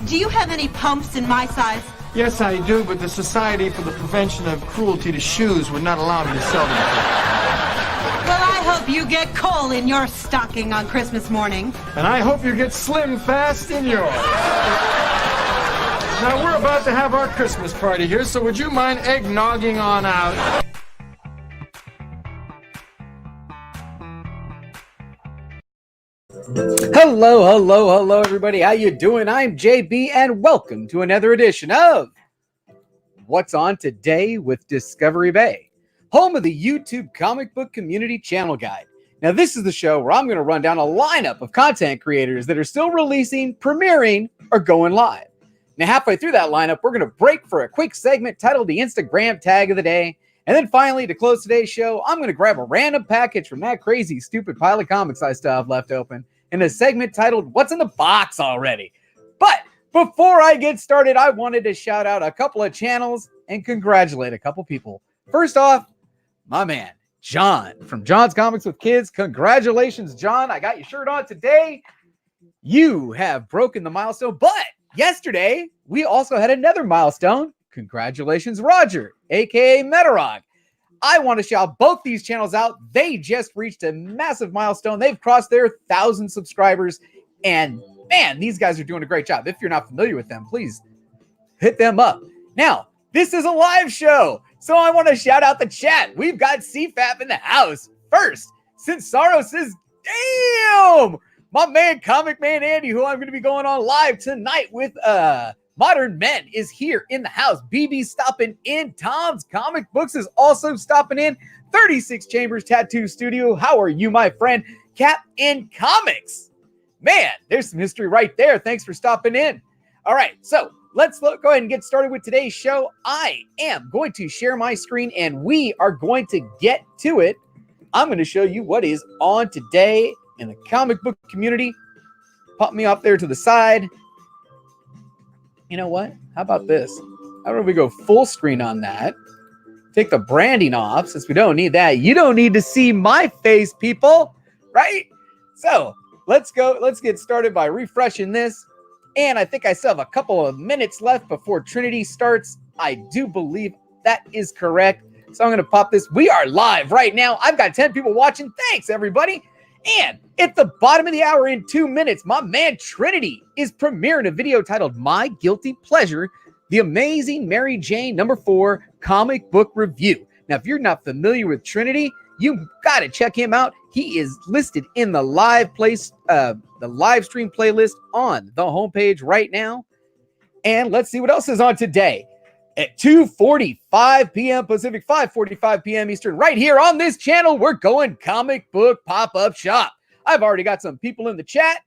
Do you have any pumps in my size? Yes, I do, but the Society for the Prevention of Cruelty to Shoes would not allow me to sell them. Well, I hope you get coal in your stocking on Christmas morning. And I hope you get slim fast in yours. Now, we're about to have our Christmas party here, so would you mind eggnogging on out? Hello, everybody. How you doing? I'm JB, and welcome to another edition of What's On Today with Discovery Bay, home of the YouTube comic book community channel guide. Now, this is the show where I'm going to run down a lineup of content creators that are still releasing, premiering, or going live. Now, halfway through that lineup, we're going to break for a quick segment titled the Instagram Tag of the Day. And then finally, to close today's show, I'm going to grab a random package from that crazy, stupid pile of comics I still have left open in a segment titled What's in the Box Already? But before I get started, I wanted to shout out a couple of channels and congratulate a couple people. First off, my man, John from John's Comics with Kids. Congratulations, John. I got your shirt on today. You have broken the milestone. But yesterday, we also had another milestone. Congratulations, Roger, a.k.a. Metarog. I want to shout both these channels out. They just reached a massive milestone. They've crossed their 1,000 subscribers. And man, these guys are doing a great job. If you're not familiar with them, please hit them up. Now, this is a live show, so I want to shout out the chat. We've got CFAP in the house. First, Sinsaro says, damn! My man, Comic Man Andy, who I'm going to be going on live tonight with Modern Men, is here in the house. BB stopping in. Tom's Comic Books is also stopping in. 36 Chambers Tattoo Studio. How are you, my friend? Captain Comics. Man, there's some history right there. Thanks for stopping in. All right, so let's go ahead and get started with today's show. I am going to share my screen, and we are going to get to it. I'm going to show you what is on today in the comic book community. Pop me off there to the side. You know what? How about this? How about we go full screen on that? Take the branding off since we don't need that. You don't need to see my face, people, right? So let's go. Let's get started by refreshing this. And I think I still have a couple of minutes left before Trinity starts. I do believe that is correct. So I'm going to pop this. We are live right now. I've got 10 people watching. Thanks, everybody. And at the bottom of the hour in 2 minutes, my man Trinity is premiering a video titled My Guilty Pleasure, The Amazing Mary Jane #4 Comic Book Review. Now, if you're not familiar with Trinity, you got to check him out. He is listed in the live stream playlist on the homepage right now. And let's see what else is on today. At 2:45 p.m. Pacific, 5:45 p.m. Eastern, right here on this channel, we're going comic book pop-up shop. I've already got some people in the chat.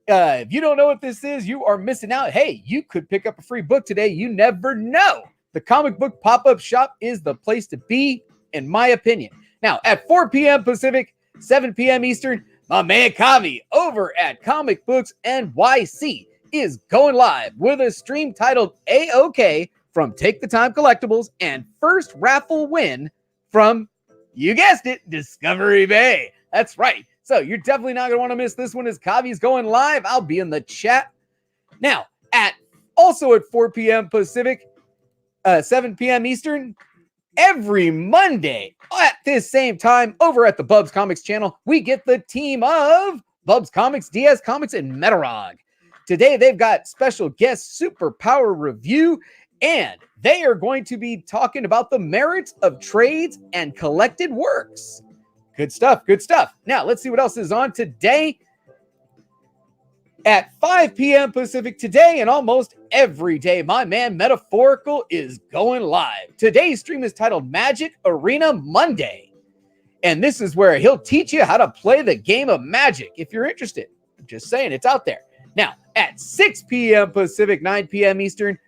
If you don't know what this is, you are missing out. Hey, you could pick up a free book today. You never know. The comic book pop-up shop is the place to be, in my opinion. Now, at 4 p.m. Pacific, 7 p.m. Eastern, my man Kavi over at Comic Books NYC is going live with a stream titled A-OK from Take the Time Collectibles and first raffle win from, you guessed it, Discovery Bay. That's right. So you're definitely not going to want to miss this one as Kavi's going live. I'll be in the chat. Now, also at 4 p.m. Pacific, 7 p.m. Eastern, every Monday at this same time over at the Bubs Comics channel, we get the team of Bubs Comics, DS Comics, and Metarog. Today, they've got special guest Superpower Review, and they are going to be talking about the merits of trades and collected works. Good stuff, good stuff. Now, let's see what else is on today. At 5 p.m. Pacific today and almost every day, my man Metaphorical is going live. Today's stream is titled Magic Arena Monday. And this is where he'll teach you how to play the game of Magic if you're interested. I'm just saying, it's out there. Now, at 6 p.m. Pacific, 9 p.m. Eastern,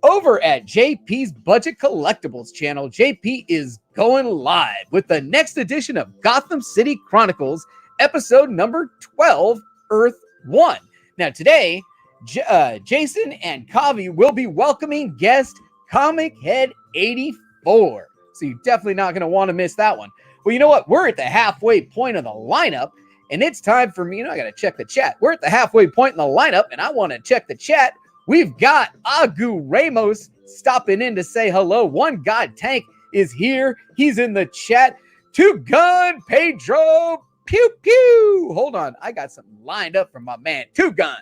over at JP's Budget Collectibles channel, JP is going live with the next edition of Gotham City Chronicles, episode number 12, Earth 1. Now, today, Jason and Kavi will be welcoming guest Comic Head 84. So you're definitely not going to want to miss that one. Well, you know what? We're at the halfway point of the lineup, and it's time for me. I got to check the chat. We're at the halfway point in the lineup, and I want to check the chat we've got Agu Ramos stopping in to say hello. One God Tank is here. He's in the chat. Two Gun Pedro. Pew, pew. Hold on. I got something lined up from my man. Two Gun.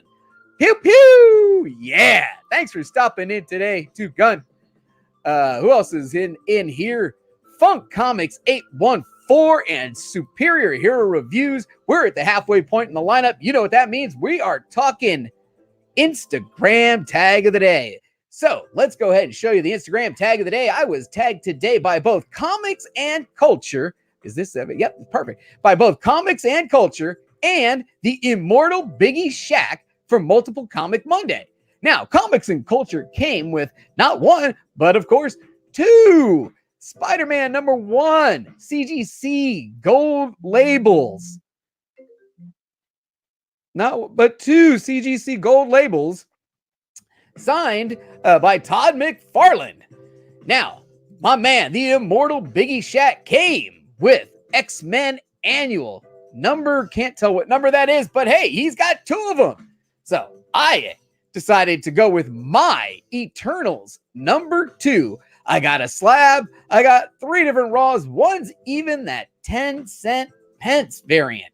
Pew, pew. Yeah. Thanks for stopping in today, Two Gun. Who else is in here? Funk Comics 814 and Superior Hero Reviews. We're at the halfway point in the lineup. You know what that means. We are talking Instagram tag of the day. So let's go ahead and show you the Instagram tag of the day. I was tagged today by both Comics and Culture. Is this Evan? Yep, perfect. By both Comics and Culture and the immortal Biggie Shack from Multiple Comic Monday. Now, Comics and Culture came with not one, but of course, two Spider-Man #1 CGC gold labels. No, but two CGC gold labels signed by Todd McFarlane. Now, my man, the immortal Biggie Shack came with X-Men Annual number. Can't tell what number that is, but hey, he's got two of them. So I decided to go with my Eternals #2. I got a slab. I got 3 different Raws. One's even that 10-cent pence variant.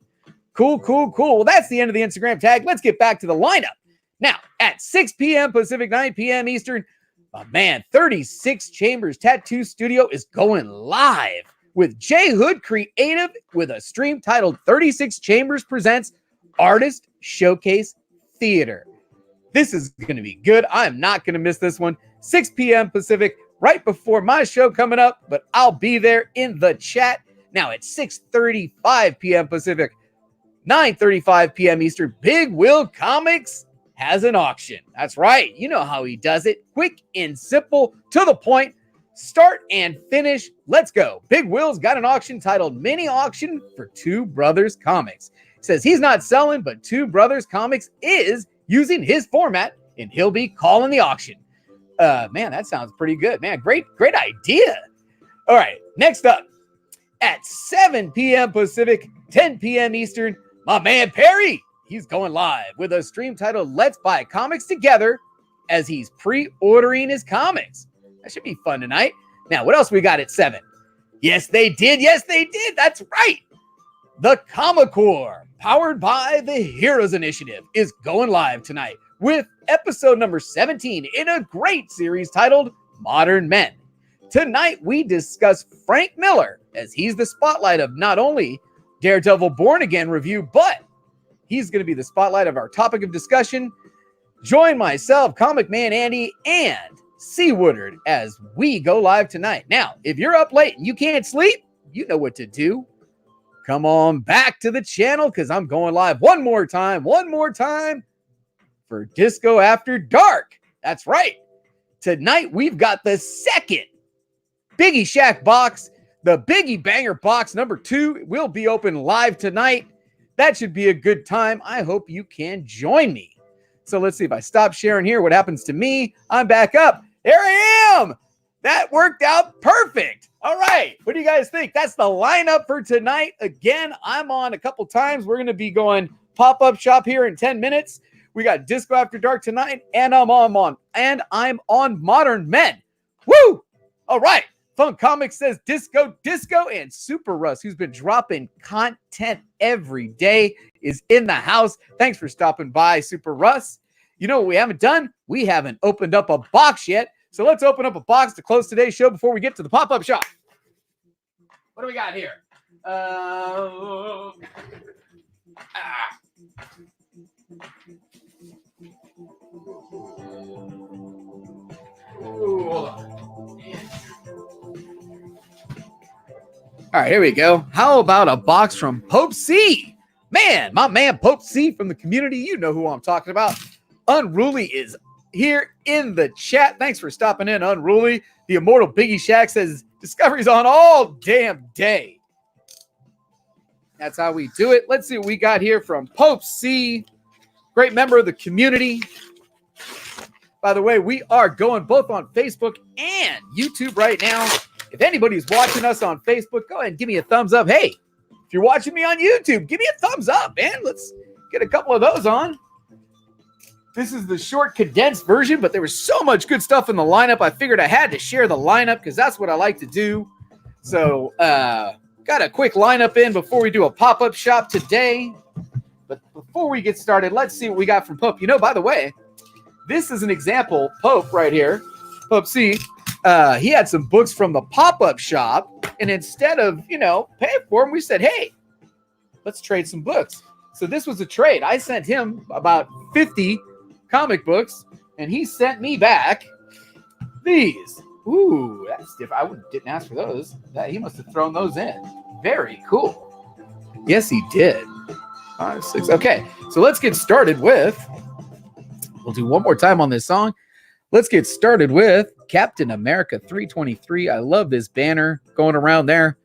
Cool, cool, cool. Well, that's the end of the Instagram tag. Let's get back to the lineup. Now, at 6 p.m. Pacific, 9 p.m. Eastern, my man, 36 Chambers Tattoo Studio is going live with J Hood Creative with a stream titled 36 Chambers Presents Artist Showcase Theater. This is going to be good. I am not going to miss this one. 6 p.m. Pacific, right before my show coming up, but I'll be there in the chat. Now at 6:35 p.m. Pacific, 9:35 p.m. Eastern, Big Will Comics has an auction. That's right. You know how he does it. Quick and simple, to the point, start and finish. Let's go. Big Will's got an auction titled Mini Auction for Two Brothers Comics. He says he's not selling, but Two Brothers Comics is using his format, and he'll be calling the auction. Man, that sounds pretty good. Man, great idea. All right, next up, at 7 p.m. Pacific, 10 p.m. Eastern, my man Perry, he's going live with a stream titled Let's Buy Comics Together as he's pre-ordering his comics. That should be fun tonight. Now, what else we got at 7? Yes, they did. Yes, they did. That's right. The Comic Corps, powered by the Heroes Initiative, is going live tonight with episode number 17 in a great series titled Modern Men. Tonight, we discuss Frank Miller as he's the spotlight of not only Daredevil Born Again review, but he's going to be the spotlight of our topic of discussion. Join myself, Comic Man Andy, and C. Woodard as we go live tonight. Now, if you're up late and you can't sleep, you know what to do. Come on back to the channel because I'm going live one more time for Disco After Dark. That's right. Tonight, we've got the second Biggie Shack box. The Biggie Banger box #2 will be open live tonight. That should be a good time. I hope you can join me. So let's see if I stop sharing here. What happens to me? I'm back up. There I am. That worked out perfect. All right. What do you guys think? That's the lineup for tonight. Again, I'm on a couple times. We're going to be going pop-up shop here in 10 minutes. We got Disco After Dark tonight, and I'm on Modern Men. Woo! All right. Fun Comics says Disco, and Super Russ, who's been dropping content every day, is in the house. Thanks for stopping by, Super Russ. You know what we haven't done? We haven't opened up a box yet. So let's open up a box to close today's show before we get to the pop-up shop. What do we got here? Ooh, hold on. All right, here we go. How about a box from Pope C? Man, my man Pope C from the community. You know who I'm talking about. Unruly is here in the chat. Thanks for stopping in, Unruly. The immortal Biggie Shack says Discovery's on all damn day. That's how we do it. Let's see what we got here from Pope C. Great member of the community. By the way, we are going both on Facebook and YouTube right now. If anybody's watching us on Facebook, go ahead and give me a thumbs up. Hey, if you're watching me on YouTube, give me a thumbs up, man. Let's get a couple of those on. This is the short condensed version, but there was so much good stuff in the lineup. I figured I had to share the lineup because that's what I like to do. So, got a quick lineup in before we do a pop-up shop today. But before we get started, let's see what we got from Pope. You know, by the way, this is an example, Pope right here, Pope C. He had some books from the pop-up shop, and instead of, paying for them, we said, hey, let's trade some books. So this was a trade. I sent him about 50 comic books, and he sent me back these. Ooh, that's different. I didn't ask for those. He must have thrown those in. Very cool. Yes, he did. 5, 6. Okay, so let's get started with, we'll do one more time on this song. Let's get started with Captain America 323. I love this banner going around there.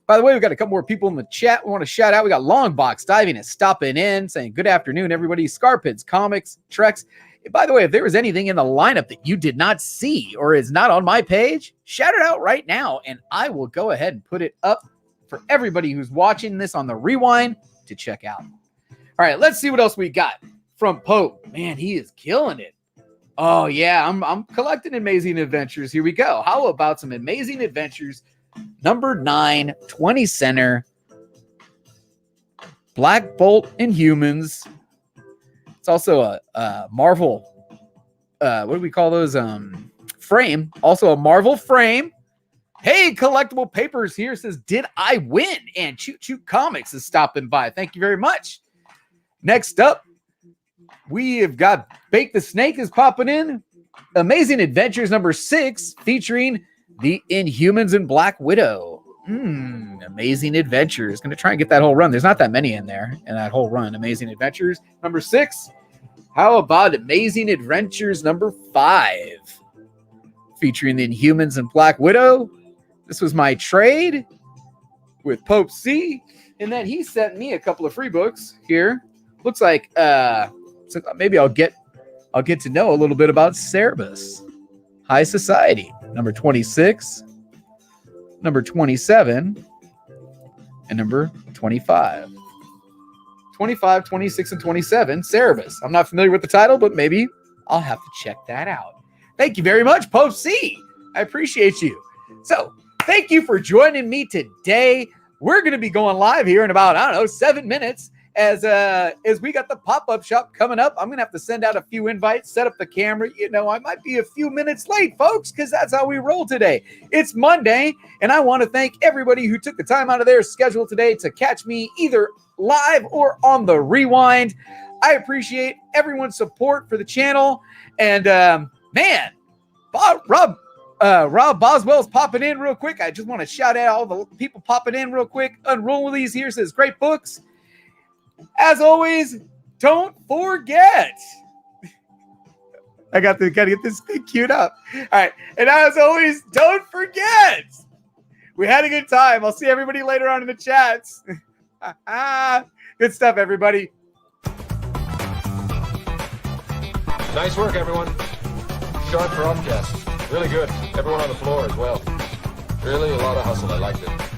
By the way, we've got a couple more people in the chat we want to shout out. We got Longbox Diving and stopping in, saying good afternoon, everybody. Scarpids, Comics, Treks. By the way, if there was anything in the lineup that you did not see or is not on my page, shout it out right now, and I will go ahead and put it up for everybody who's watching this on the rewind to check out. All right, let's see what else we got from Pope. Man, he is killing it. Oh, yeah, I'm collecting Amazing Adventures. Here we go. How about some Amazing Adventures? Number 9, 20 center, Black Bolt Inhumans. It's also a Marvel, what do we call those? Frame. Also a Marvel frame. Hey, Collectible Papers here says, did I win? And Choot Choot Comics is stopping by. Thank you very much. Next up, we have got Bake the Snake is popping in. Amazing Adventures number 6 featuring the Inhumans and Black Widow. Amazing Adventures. Going to try and get that whole run. There's not that many in there in that whole run. Amazing Adventures number 6. How about Amazing Adventures number 5? Featuring the Inhumans and Black Widow. This was my trade with Pope C. And then he sent me a couple of free books here. Looks like so maybe I'll get to know a little bit about Cerebus. High Society, number 26, number 27, and number 25. 25, 26, and 27, Cerebus. I'm not familiar with the title, but maybe I'll have to check that out. Thank you very much, Pope C. I appreciate you. So, thank you for joining me today. We're going to be going live here in about, 7 minutes. As we got the pop-up shop coming up. I'm going to have to send out a few invites, set up the camera. I might be a few minutes late, folks, because that's how we roll today. It's Monday, and I want to thank everybody who took the time out of their schedule today to catch me either live or on the rewind. I appreciate everyone's support for the channel. And, man, Rob Boswell's popping in real quick. I just want to shout out all the people popping in real quick. Unrolley's here says, great books. As always, don't forget. I gotta get this thing queued up. All right. And as always, don't forget. We had a good time. I'll see everybody later on in the chats. Good stuff, everybody. Nice work, everyone. Sharp broadcast. Really good. Everyone on the floor as well. Really a lot of hustle. I liked it.